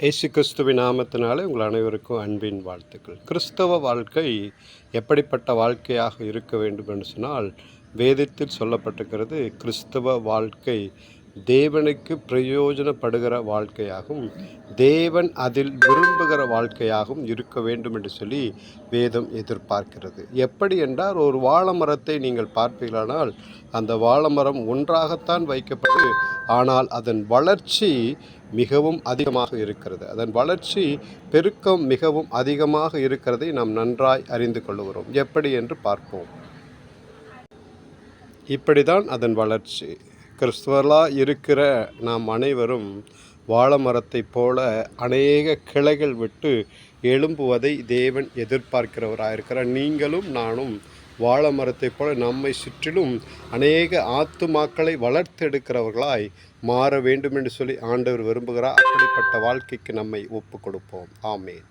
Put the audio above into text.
இயேசு கிறிஸ்துவின் நாமத்தினாலே உங்கள் அனைவருக்கும் அன்பின் வாழ்த்துக்கள். கிறிஸ்தவ வாழ்க்கை எப்படிப்பட்ட வாழ்க்கையாக இருக்க வேண்டும் என்று சொன்னால், வேதத்தில் சொல்லப்பட்டிருக்கிறது, கிறிஸ்தவ வாழ்க்கை தேவனுக்கு பிரயோஜனப்படுகிற வாழ்க்கையாகவும் தேவன் அதில் விரும்புகிற வாழ்க்கையாகவும் இருக்க வேண்டும் என்று சொல்லி வேதம் எதிர்பார்க்கிறது. எப்படி என்றால், ஒரு வாழை மரத்தை நீங்கள் பார்ப்பீர்களானால் அந்த வாழை மரம் ஒன்றாகத்தான் வைக்கப்பட்டு, ஆனால் அதன் வளர்ச்சி மிகவும் அதிகமாக இருக்கிறது. அதன் வளர்ச்சி பெருக்கம் மிகவும் அதிகமாக இருக்கிறதை நாம் நன்றாய் அறிந்து கொள்கிறோம். எப்படி என்று பார்ப்போம். இப்படிதான் அதன் வளர்ச்சி. கிறிஸ்துவர்களாக இருக்கிற நாம் அனைவரும் வாழை மரத்தைப் போல அநேக கிளைகள் விட்டு எழும்புவதை தேவன் எதிர்பார்க்கிறவராயிருக்கிறார். நீங்களும் நானும் வாழை மரத்தைப் போல நம்மை சுற்றிலும் அநேக ஆத்துமாக்களை வளர்த்தெடுக்கிறவர்களாய் மாற வேண்டும் என்று சொல்லி ஆண்டவர் விரும்புகிறார். அப்படிப்பட்ட வாழ்க்கைக்கு நம்மை ஒப்பு கொடுப்போம். ஆமேன்.